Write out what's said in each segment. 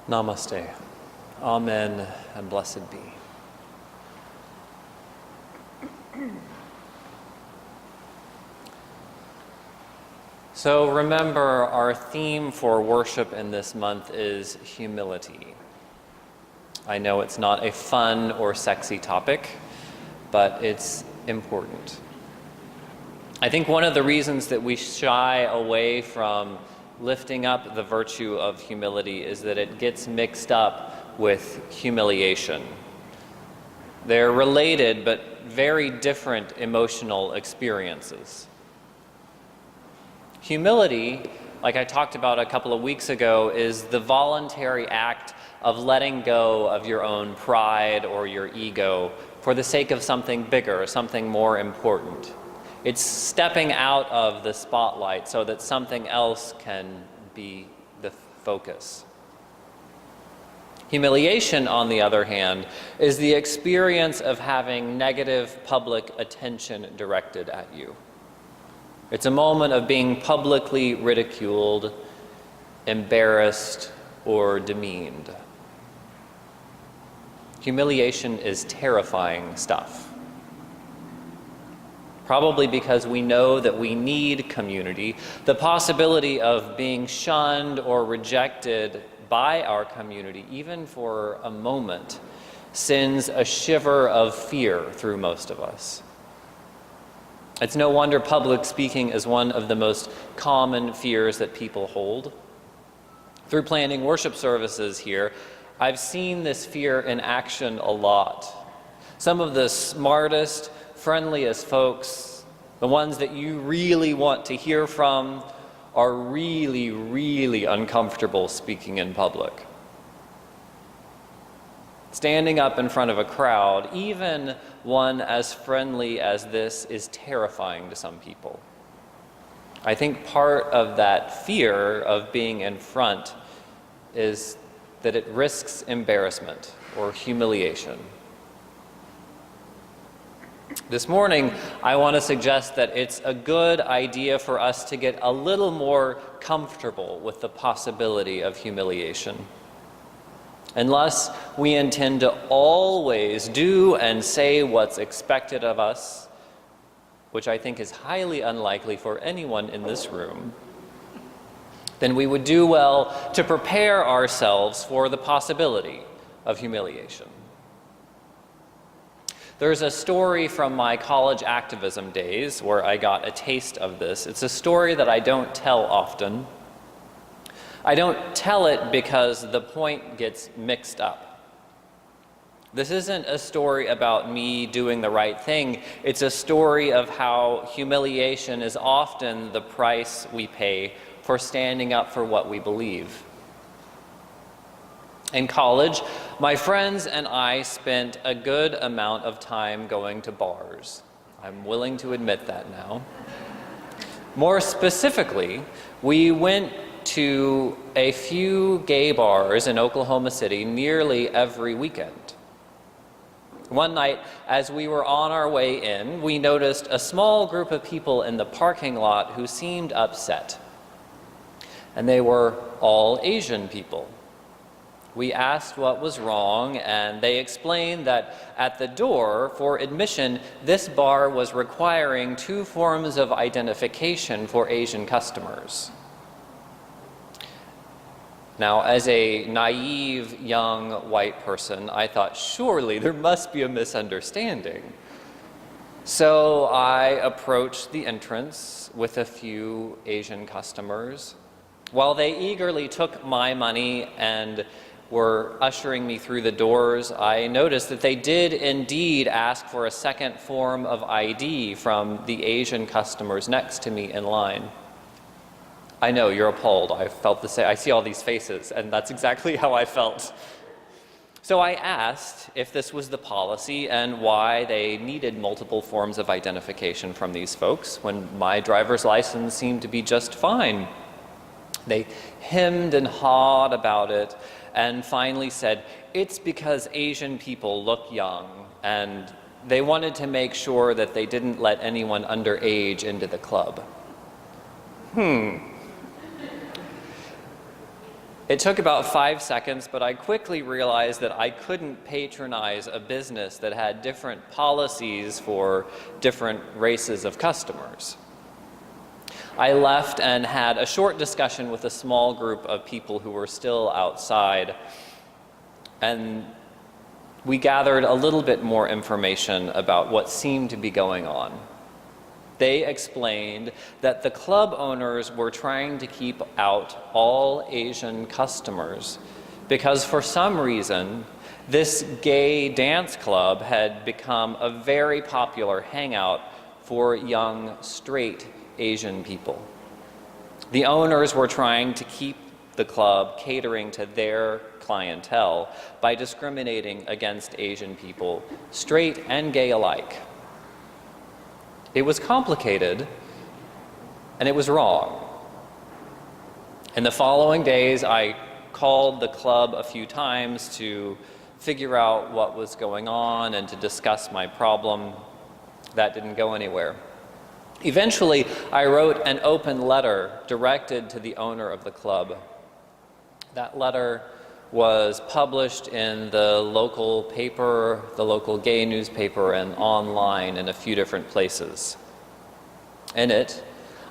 Namaste. Amen and blessed be. So remember, our theme for worship in this month is humility. I know it's not a fun or sexy topic, but it's important. I think one of the reasons that we shy away from lifting up the virtue of humility is that it gets mixed up with humiliation. They're related, but very different emotional experiences. Humility, like I talked about a couple of weeks ago, is the voluntary act of letting go of your own pride or your ego for the sake of something bigger, something more important. It's stepping out of the spotlight so that something else can be the focus. Humiliation, on the other hand, is the experience of having negative public attention directed at you. It's a moment of being publicly ridiculed, embarrassed, or demeaned. Humiliation is terrifying stuff. Probably because we know that we need community. The possibility of being shunned or rejected by our community, even for a moment, sends a shiver of fear through most of us. It's no wonder public speaking is one of the most common fears that people hold. Through planning worship services here, I've seen this fear in action a lot. Some of the smartest, friendliest folks, the ones that you really want to hear from, are really, really uncomfortable speaking in public. Standing up in front of a crowd, even one as friendly as this, is terrifying to some people. I think part of that fear of being in front is that it risks embarrassment or humiliation. This morning, I want to suggest that it's a good idea for us to get a little more comfortable with the possibility of humiliation. Unless we intend to always do and say what's expected of us, which I think is highly unlikely for anyone in this room, then we would do well to prepare ourselves for the possibility of humiliation. There's a story from my college activism days where I got a taste of this. It's a story that I don't tell often. I don't tell it because the point gets mixed up. This isn't a story about me doing the right thing. It's a story of how humiliation is often the price we pay for standing up for what we believe. In college, my friends and I spent a good amount of time going to bars. I'm willing to admit that now. More specifically, we went to a few gay bars in Oklahoma City nearly every weekend. One night, as we were on our way in, we noticed a small group of people in the parking lot who seemed upset. And they were all Asian people. We asked what was wrong, and they explained that at the door for admission, this bar was requiring 2 forms of identification for Asian customers. Now, as a naive young white person, I thought, surely there must be a misunderstanding. So I approached the entrance with a few Asian customers. While they eagerly took my money and were ushering me through the doors, I noticed that they did indeed ask for a second form of ID from the Asian customers next to me in line. I know, you're appalled. I felt the same. I see all these faces, and that's exactly how I felt. So I asked if this was the policy and why they needed multiple forms of identification from these folks when my driver's license seemed to be just fine. They hemmed and hawed about it and finally said, it's because Asian people look young and they wanted to make sure that they didn't let anyone underage into the club. It took about 5 seconds, but I quickly realized that I couldn't patronize a business that had different policies for different races of customers. I left and had a short discussion with a small group of people who were still outside, and we gathered a little bit more information about what seemed to be going on. They explained that the club owners were trying to keep out all Asian customers because for some reason, this gay dance club had become a very popular hangout for young, straight Asian people. The owners were trying to keep the club catering to their clientele by discriminating against Asian people, straight and gay alike. It was complicated, and it was wrong. In the following days, I called the club a few times to figure out what was going on and to discuss my problem. That didn't go anywhere. Eventually, I wrote an open letter directed to the owner of the club. That letter was published in the local paper, the local gay newspaper, and online in a few different places. In it,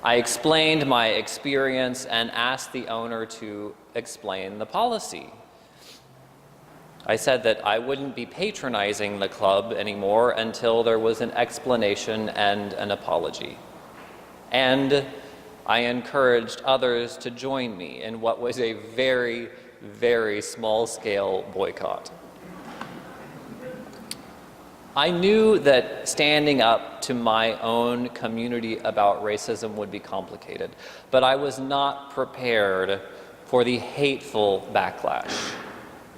I explained my experience and asked the owner to explain the policy. I said that I wouldn't be patronizing the club anymore until there was an explanation and an apology. And I encouraged others to join me in what was a very, very small-scale boycott. I knew that standing up to my own community about racism would be complicated, but I was not prepared for the hateful backlash.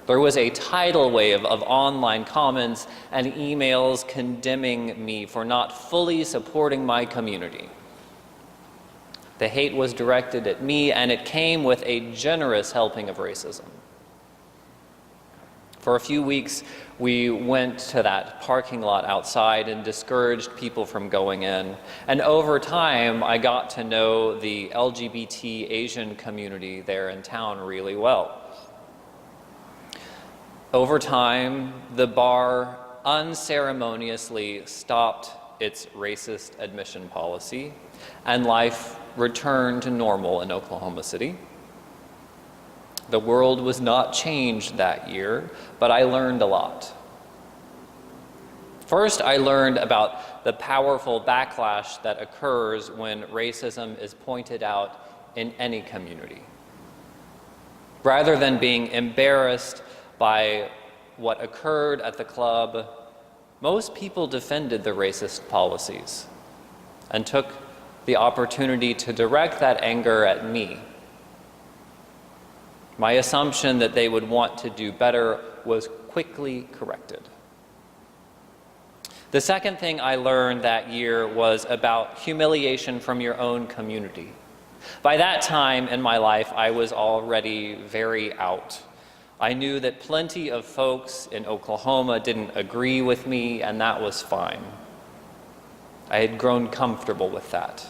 There was a tidal wave of online comments and emails condemning me for not fully supporting my community. The hate was directed at me, and it came with a generous helping of racism. For a few weeks, we went to that parking lot outside and discouraged people from going in. And over time, I got to know the LGBT Asian community there in town really well. Over time, the bar unceremoniously stopped its racist admission policy, and life returned to normal in Oklahoma City. The world was not changed that year, but I learned a lot. First, I learned about the powerful backlash that occurs when racism is pointed out in any community. Rather than being embarrassed by what occurred at the club, most people defended the racist policies and took the opportunity to direct that anger at me. My assumption that they would want to do better was quickly corrected. The second thing I learned that year was about humiliation from your own community. By that time in my life, I was already very out. I knew that plenty of folks in Oklahoma didn't agree with me, and that was fine. I had grown comfortable with that.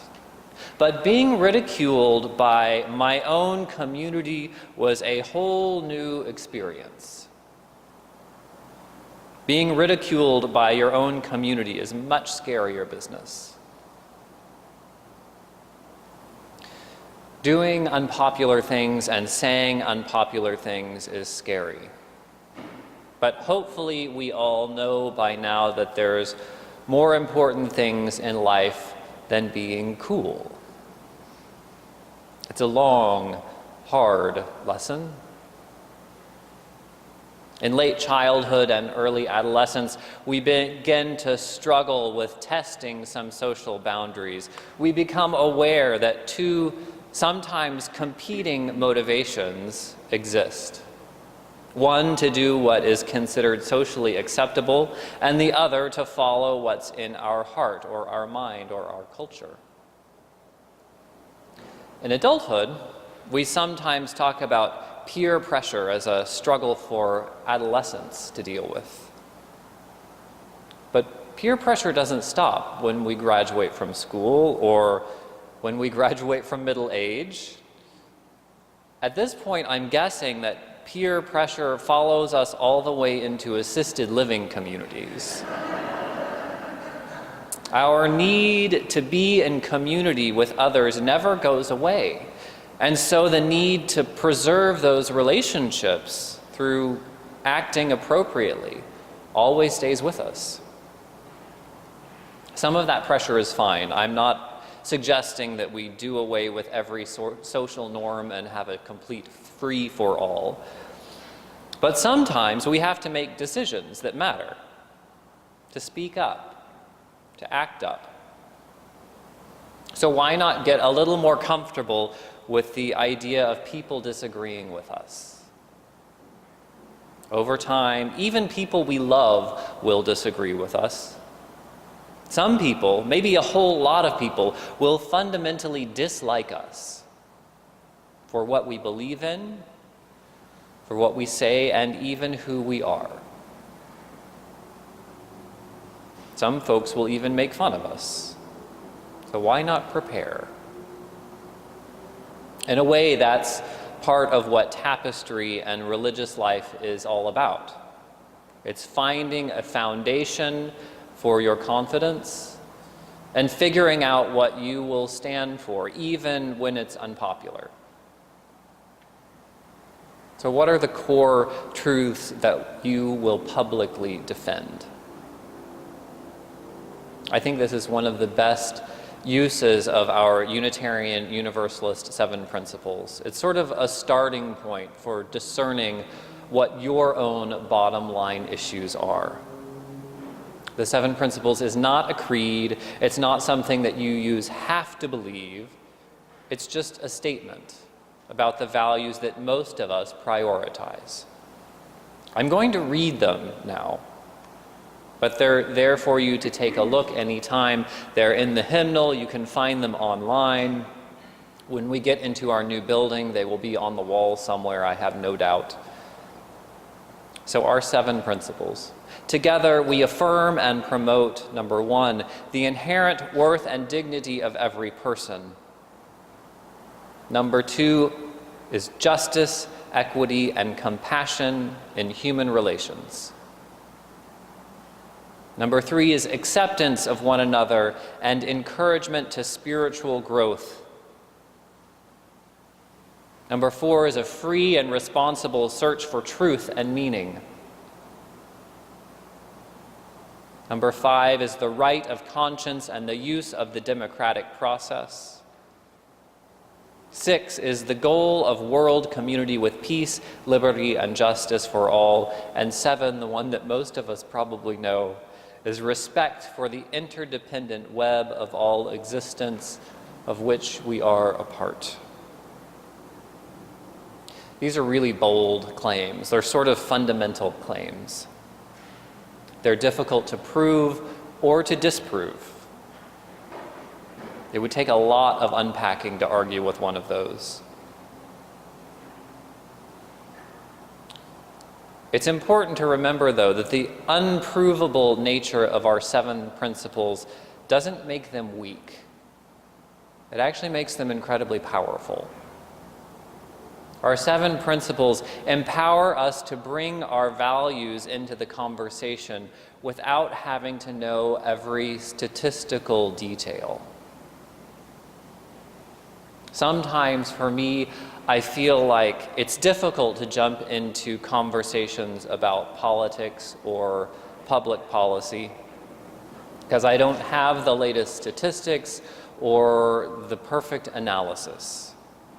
But being ridiculed by my own community was a whole new experience. Being ridiculed by your own community is much scarier business. Doing unpopular things and saying unpopular things is scary. But hopefully we all know by now that there's more important things in life than being cool. It's a long, hard lesson. In late childhood and early adolescence, we begin to struggle with testing some social boundaries. We become aware that two sometimes competing motivations exist. One to do what is considered socially acceptable, and the other to follow what's in our heart or our mind or our culture. In adulthood, we sometimes talk about peer pressure as a struggle for adolescents to deal with. But peer pressure doesn't stop when we graduate from school or when we graduate from middle age. At this point, I'm guessing that peer pressure follows us all the way into assisted living communities. Our need to be in community with others never goes away. And so the need to preserve those relationships through acting appropriately always stays with us. Some of that pressure is fine. I'm not suggesting that we do away with every social norm and have a complete free-for-all. But sometimes we have to make decisions that matter, to speak up, to act up. So why not get a little more comfortable with the idea of people disagreeing with us? Over time, even people we love will disagree with us. Some people, maybe a whole lot of people, will fundamentally dislike us for what we believe in, for what we say, and even who we are. Some folks will even make fun of us. So why not prepare? In a way, that's part of what tapestry and religious life is all about. It's finding a foundation for your confidence and figuring out what you will stand for, even when it's unpopular. So what are the core truths that you will publicly defend? I think this is one of the best uses of our Unitarian Universalist 7 principles. It's sort of a starting point for discerning what your own bottom line issues are. The 7 principles is not a creed. It's not something that you have to believe. It's just a statement about the values that most of us prioritize. I'm going to read them now, but they're there for you to take a look anytime. They're in the hymnal. You can find them online. When we get into our new building, they will be on the wall somewhere, I have no doubt. So our 7 principles. Together, we affirm and promote, number 1, the inherent worth and dignity of every person. Number 2 is justice, equity, and compassion in human relations. Number 3 is acceptance of one another and encouragement to spiritual growth. Number 4 is a free and responsible search for truth and meaning. Number 5 is the right of conscience and the use of the democratic process. 6 is the goal of world community with peace, liberty, and justice for all. And 7, the one that most of us probably know, is respect for the interdependent web of all existence of which we are a part. These are really bold claims. They're sort of fundamental claims. They're difficult to prove or to disprove. It would take a lot of unpacking to argue with one of those. It's important to remember, though, that the unprovable nature of our 7 principles doesn't make them weak. It actually makes them incredibly powerful. Our 7 principles empower us to bring our values into the conversation without having to know every statistical detail. Sometimes, for me, I feel like it's difficult to jump into conversations about politics or public policy because I don't have the latest statistics or the perfect analysis.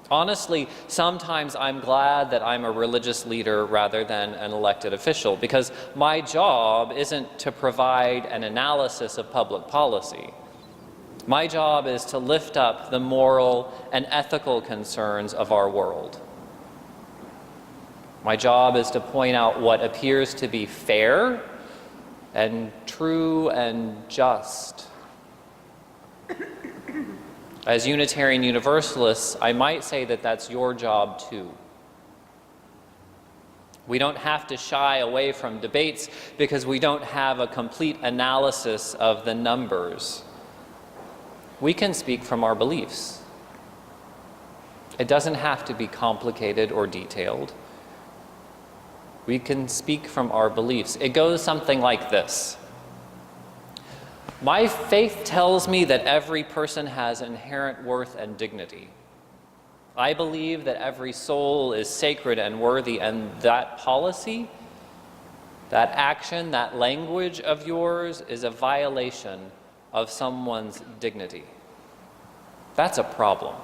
Honestly, sometimes I'm glad that I'm a religious leader rather than an elected official, because my job isn't to provide an analysis of public policy. My job is to lift up the moral and ethical concerns of our world. My job is to point out what appears to be fair and true and just. As Unitarian Universalists, I might say that that's your job too. We don't have to shy away from debates because we don't have a complete analysis of the numbers. We can speak from our beliefs. It doesn't have to be complicated or detailed. We can speak from our beliefs. It goes something like this. My faith tells me that every person has inherent worth and dignity. I believe that every soul is sacred and worthy, and that policy, that action, that language of yours is a violation of someone's dignity. That's a problem.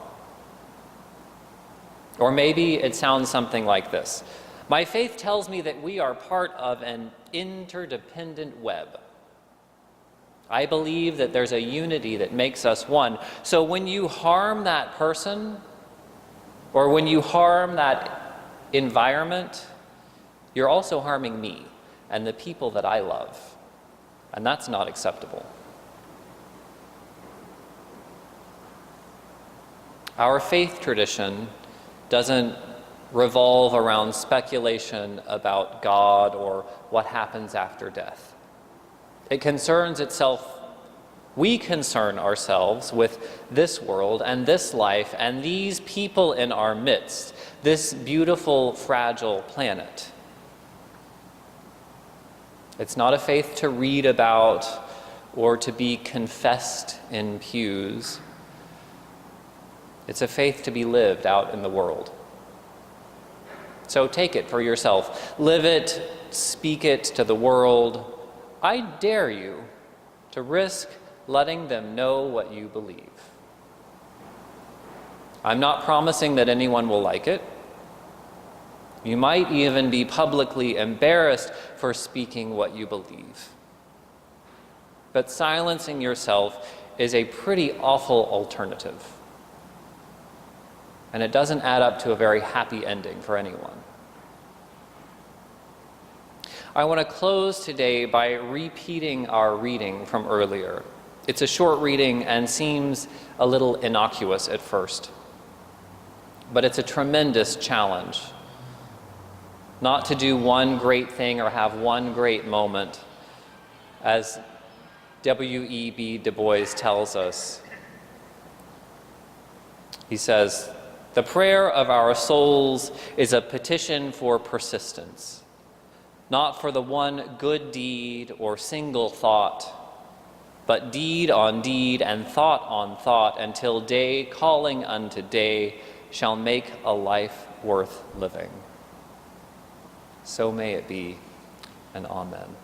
Or maybe it sounds something like this. My faith tells me that we are part of an interdependent web. I believe that there's a unity that makes us one. So when you harm that person, or when you harm that environment, you're also harming me and the people that I love. And that's not acceptable. Our faith tradition doesn't revolve around speculation about God or what happens after death. It concerns itself, we concern ourselves with this world and this life and these people in our midst, this beautiful, fragile planet. It's not a faith to read about or to be confessed in pews. It's a faith to be lived out in the world. So take it for yourself. Live it, speak it to the world. I dare you to risk letting them know what you believe. I'm not promising that anyone will like it. You might even be publicly embarrassed for speaking what you believe. But silencing yourself is a pretty awful alternative. And it doesn't add up to a very happy ending for anyone. I want to close today by repeating our reading from earlier. It's a short reading and seems a little innocuous at first. But it's a tremendous challenge. Not to do one great thing or have one great moment. As W.E.B. Du Bois tells us, he says, the prayer of our souls is a petition for persistence, not for the one good deed or single thought, but deed on deed and thought on thought until day calling unto day shall make a life worth living. So may it be, and amen.